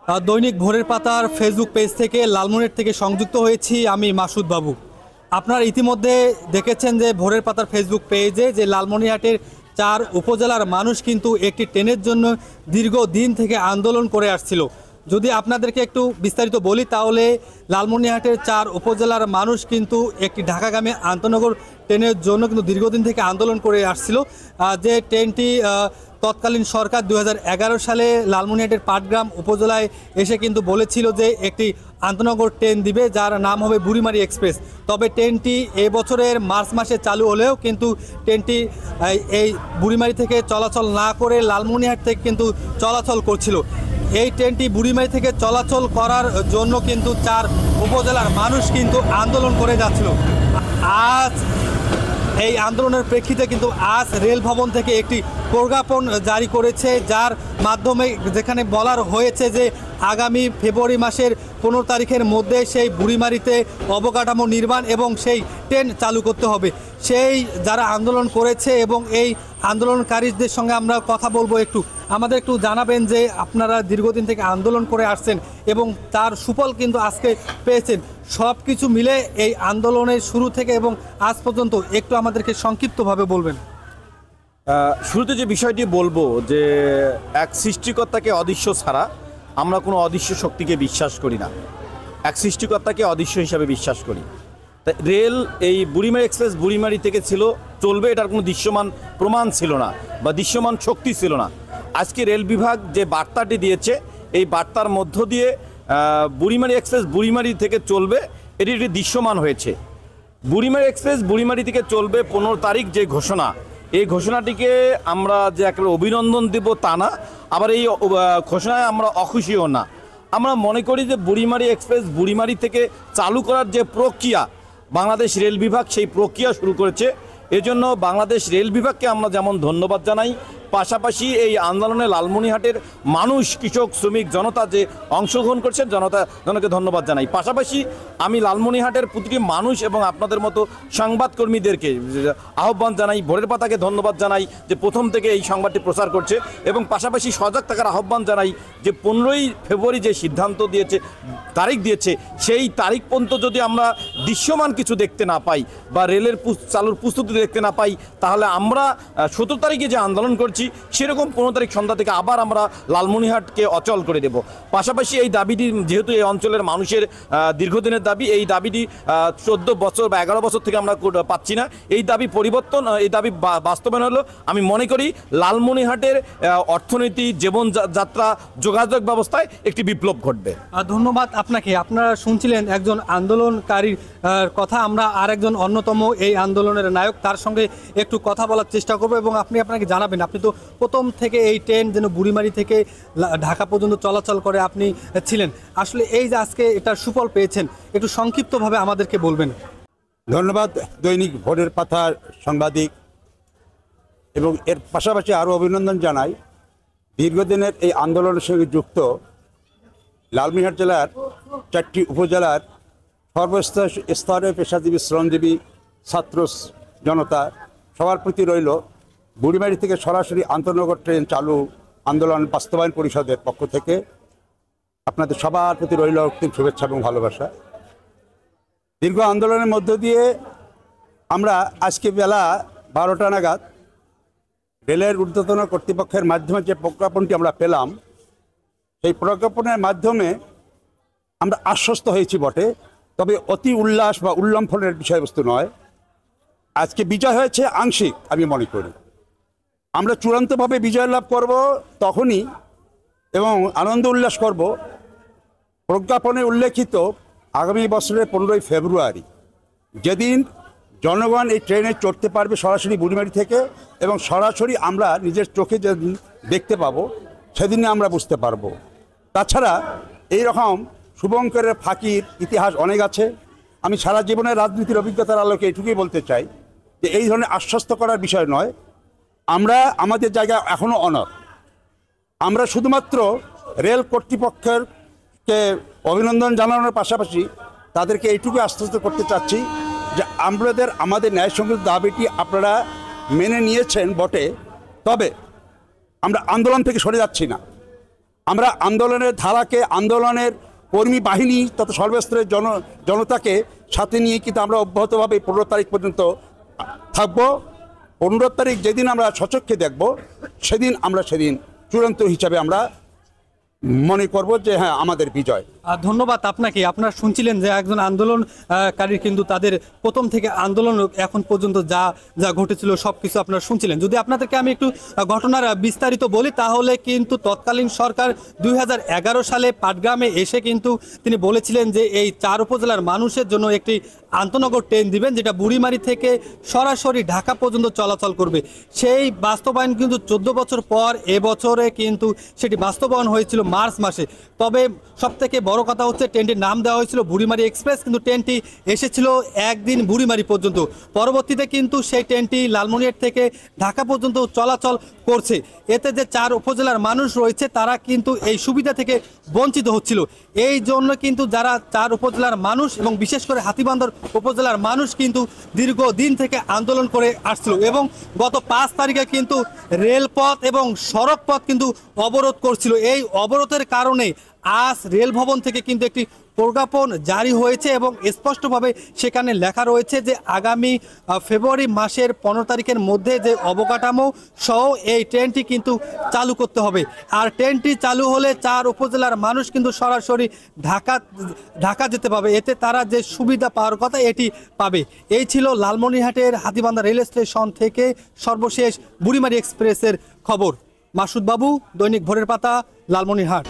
দৈনিক ভোরের পাতার ফেসবুক পেজ থেকে লালমনিরহাট থেকে সংযুক্ত হয়েছি আমি মাসুদ বাবু। আপনারা ইতিমধ্যে দেখেছেন যে ভোরের পাতার ফেসবুক পেজে যে লালমনিরহাটের 4 উপজেলার মানুষ কিন্তু একটি ট্রেনের জন্য দীর্ঘদিন থেকে আন্দোলন করে আসছিল। যদি আপনাদেরকে একটু বিস্তারিত বলি তাহলে লালমনিরহাটের 4 উপজেলার মানুষ কিন্তু একটি ঢাকাগামী আন্তনগর ট্রেনের জন্য কিন্তু দীর্ঘদিন থেকে আন্দোলন করে আসছিল। যে ট্রেনটি তৎকালীন সরকার 2011 সালে লালমনিরহাটের পাটগ্রাম উপজেলায় এসে কিন্তু বলেছিল যে একটি আন্তনগর ট্রেন দিবে যার নাম হবে বুড়িমারি এক্সপ্রেস। তবে ট্রেনটি এবছরের মার্চ মাসে চালু হলেও কিন্তু ট্রেনটি এই বুড়িমারি থেকে চলাচল না করে লালমনিরহাট থেকে কিন্তু চলাচল করছিল। এই ট্রেনটি বুড়িমারি থেকে চলাচল করার জন্য কিন্তু 4 উপজেলার মানুষ কিন্তু আন্দোলন করে যাচ্ছিল। আজ এই আন্দোলনের প্রেক্ষিতে কিন্তু আজ রেল ভবন থেকে একটি প্রজ্ঞাপন জারি করেছে, যার মাধ্যমে যেখানে বলার হয়েছে যে আগামী ফেব্রুয়ারি মাসের 15 তারিখের মধ্যে সেই বুড়িমারিতে অবকাঠামো নির্মাণ এবং সেই ট্রেন চালু করতে হবে। সেই যারা আন্দোলন করেছে এবং এই আন্দোলনকারীদের সঙ্গে আমরা কথা বলবো। আমাদের একটু জানাবেন যে আপনারা দীর্ঘদিন থেকে আন্দোলন করে আসছেন এবং তার সুফল কিন্তু আজকে পেয়েছেন। সব কিছু মিলে এই আন্দোলনের শুরু থেকে এবং আজ পর্যন্ত একটু আমাদেরকে সংক্ষিপ্তভাবে বলবেন। শুরুতে যে বিষয়টি বলবো যে এক সৃষ্টিকর্তাকে অদৃশ্য ছাড়া আমরা কোনো অদৃশ্য শক্তিকে বিশ্বাস করি না, এক সৃষ্টিকর্তাকে অদৃশ্য হিসাবে বিশ্বাস করি। তাই রেল এই বুড়িমারি এক্সপ্রেস বুড়িমারি থেকে চলবে, এটার কোনো দৃশ্যমান প্রমাণ ছিল না বা দৃশ্যমান শক্তি ছিল না। আজকে রেল বিভাগ যে বার্তাটি দিয়েছে এই বার্তার মধ্য দিয়ে বুড়িমারি এক্সপ্রেস বুড়িমারি থেকে চলবে, এটি একটি দৃশ্যমান হয়েছে। বুড়িমারি এক্সপ্রেস বুড়িমারি থেকে চলবে 15 তারিখ যে ঘোষণা, এই ঘোষণাটিকে আমরা যে একেবারে অভিনন্দন দেব তা না, আবার এই ঘোষণায় আমরা অখুশিও না। আমরা মনে করি যে বুড়িমারি এক্সপ্রেস বুড়িমারি থেকে চালু করার যে প্রক্রিয়া বাংলাদেশ রেল বিভাগ সেই প্রক্রিয়া শুরু করেছে, এজন্য বাংলাদেশ রেল বিভাগকে আমরা যেমন ধন্যবাদ জানাই, পাশাপাশি এই আন্দোলনে লালমনিরহাটের মানুষ, কৃষক, শ্রমিক জনতা যে অংশগ্রহণ করছেন জনকে ধন্যবাদ জানাই। পাশাপাশি আমি লালমনিরহাটের প্রতিটি মানুষ এবং আপনাদের মতো সংবাদকর্মীদেরকে আহ্বান জানাই, ভোরের পাতাকে ধন্যবাদ জানাই যে প্রথম থেকে এই সংবাদটি প্রচার করছে, এবং পাশাপাশি সজাগ থাকার আহ্বান জানাই যে 15ই ফেব্রুয়ারি যে সিদ্ধান্ত দিয়েছে, তারিখ দিয়েছে, সেই তারিখ পর্যন্ত যদি আমরা দৃশ্যমান কিছু দেখতে না পাই বা রেলের চালুর প্রস্তুতি দেখতে না পাই, তাহলে আমরা 17 তারিখে যে আন্দোলন করছি সেরকম 15 তারিখ সন্ধ্যা থেকে আবার আমরা লালমনিরহাটকে অচল করে দেব। পাশাপাশি এই দাবিটি যেহেতু এই অঞ্চলের মানুষের দীর্ঘদিনের দাবি, এই দাবিটি 14 বছর বা 11 বছর থেকে আমরা পাচ্ছি না, এই দাবি পরিবর্তন, এই দাবি বাস্তবায়ন হলো আমি মনে করি লালমনিরহাটের অর্থনীতি, জীবনযাত্রা, যোগাযোগ ব্যবস্থায় একটি বিপ্লব ঘটবে। ধন্যবাদ আপনাকে। আপনারা শুনছিলেন একজন আন্দোলনকারীর কথা। আমরা আরেকজন অন্যতম এই আন্দোলনের নায়ক, তার সঙ্গে একটু কথা বলার চেষ্টা করব এবং আপনাকে জানাবেন, আপনি তো প্রথম থেকে এই ট্রেন যেন বুড়িমারি থেকে ঢাকা পর্যন্ত চলাচল করে আপনি ছিলেন। আসলে এই যে আজকে এটার সুফল পেয়েছেন, একটু সংক্ষিপ্তভাবে আমাদেরকে বলবেন। ধন্যবাদ দৈনিক ভোরের পাতার সাংবাদিক, এবং এর পাশাপাশি আরও অভিনন্দন জানাই দীর্ঘদিনের এই আন্দোলনের সঙ্গে যুক্ত লালমনিরহাট জেলার 4টি উপজেলার সর্বস্তরের পেশাজীবী, শ্রমজীবী, ছাত্র জনতা সবার প্রতি রইল বুড়িমারি থেকে সরাসরি আন্তনগর ট্রেন চালু আন্দোলন বাস্তবায়ন পরিষদের পক্ষ থেকে আপনাদের সবার প্রতি রইল অন্তিম শুভেচ্ছা এবং ভালোবাসা। দীর্ঘ আন্দোলনের মধ্য দিয়ে আমরা আজকে বেলা 12টা নাগাদ রেলের ঊর্ধ্বতন কর্তৃপক্ষের মাধ্যমে যে প্রজ্ঞাপনটি আমরা পেলাম, সেই প্রজ্ঞাপনের মাধ্যমে আমরা আশ্বস্ত হয়েছি বটে, তবে অতি উল্লাস বা উল্লম্ফনের বিষয়বস্তু নয়। আজকে বিজয় হয়েছে আংশিক, আমি মনে করি। আমরা চূড়ান্তভাবে বিজয় লাভ করব তখনই এবং আনন্দ উল্লাস করব প্রজ্ঞাপনে উল্লেখিত আগামী বছরের 15ই ফেব্রুয়ারি, যেদিন জনগণ এই ট্রেনে চড়তে পারবে সরাসরি বুড়িমারি থেকে, এবং সরাসরি আমরা নিজের চোখে যেদিন দেখতে পাবো সেদিনে আমরা বুঝতে পারবো। তাছাড়া এই রকম শুভঙ্করের ফাঁকির ইতিহাস অনেক আছে। আমি সারা জীবনের রাজনীতির অভিজ্ঞতার আলোকে এটুকুই বলতে চাই যে এই ধরনের আশ্বস্ত করার বিষয় নয়, আমরা আমাদের জায়গায় এখনও অনড়। আমরা শুধুমাত্র রেল কর্তৃপক্ষকে অভিনন্দন জানানোর পাশাপাশি তাদেরকে এইটুকু আশ্বস্ত করতে চাচ্ছি যে আমাদের ন্যায়সঙ্গত দাবিটি আপনারা মেনে নিয়েছেন বটে, তবে আমরা আন্দোলন থেকে সরে যাচ্ছি না। আমরা আন্দোলনের ধারাকে, আন্দোলনের কর্মী বাহিনী তথা সর্বস্তরের জনতাকে সাথে নিয়ে কিন্তু আমরা অব্যাহতভাবে 15 তারিখ পর্যন্ত থাকবো। 15 তারিখ যেদিন আমরা সচক্ষে দেখব, সেদিন চূড়ান্ত হিসাবে আমরা মনে করব যে হ্যাঁ, আমাদের বিজয়। ধন্যবাদ আপনাকে। আপনারা শুনছিলেন যে একজন আন্দোলনকারী কিন্তু তাদের প্রথম থেকে আন্দোলন এখন পর্যন্ত যা যা ঘটেছিল সব কিছু আপনারা শুনছিলেন। যদি আপনাদেরকে আমি একটু ঘটনার বিস্তারিত বলি, তাহলে কিন্তু তৎকালীন সরকার 2011 সালে পাটগ্রামে এসে কিন্তু তিনি বলেছিলেন যে এই 4 উপজেলার মানুষের জন্য একটি আন্তনগর ট্রেন দিবেন, যেটা বুড়িমারি থেকে সরাসরি ঢাকা পর্যন্ত চলাচল করবে। সেই বাস্তবায়ন কিন্তু 14 বছর পর এবছরে কিন্তু সেটি বাস্তবায়ন হয়েছিল মার্চ মাসে। তবে সবথেকে বড় কথা হচ্ছে ট্রেনটির নাম দেওয়া হয়েছিল বুড়িমারি এক্সপ্রেস, কিন্তু ট্রেনটি এসেছিল একদিন বুড়িমারি পর্যন্ত। পরবর্তীতে কিন্তু সেই ট্রেনটি লালমনিরহাট থেকে ঢাকা পর্যন্ত চলাচল করছে। এতে যে 4 উপজেলার মানুষ রয়েছে তারা কিন্তু এই সুবিধা থেকে বঞ্চিত হচ্ছিল। এই জন্য কিন্তু যারা 4 উপজেলার মানুষ এবং বিশেষ করে হাতীবান্ধর উপজেলার মানুষ কিন্তু দীর্ঘদিন থেকে আন্দোলন করে আসছিল এবং গত 5 তারিখে কিন্তু রেলপথ এবং সড়ক পথ কিন্তু অবরোধ করছিল। এই অবরোধের কারণে আজ রেল ভবন থেকে কিন্তু একটি প্রজ্ঞাপন জারি হয়েছে এবং স্পষ্টভাবে সেখানে লেখা রয়েছে যে আগামী ফেব্রুয়ারি মাসের 15 তারিখের মধ্যে যে অবকাঠামো সহ এই ট্রেনটি কিন্তু চালু করতে হবে। আর ট্রেনটি চালু হলে 4 উপজেলার মানুষ কিন্তু সরাসরি ঢাকা যেতে পাবে। এতে তারা যে সুবিধা পাওয়ার কথা এটি পাবে। এই ছিল লালমনিরহাটের হাতীবান্ধা রেল স্টেশন থেকে সর্বশেষ বুড়িমারি এক্সপ্রেসের খবর। মাসুদ বাবু, দৈনিক ভোরের পাতা, লালমনিরহাট।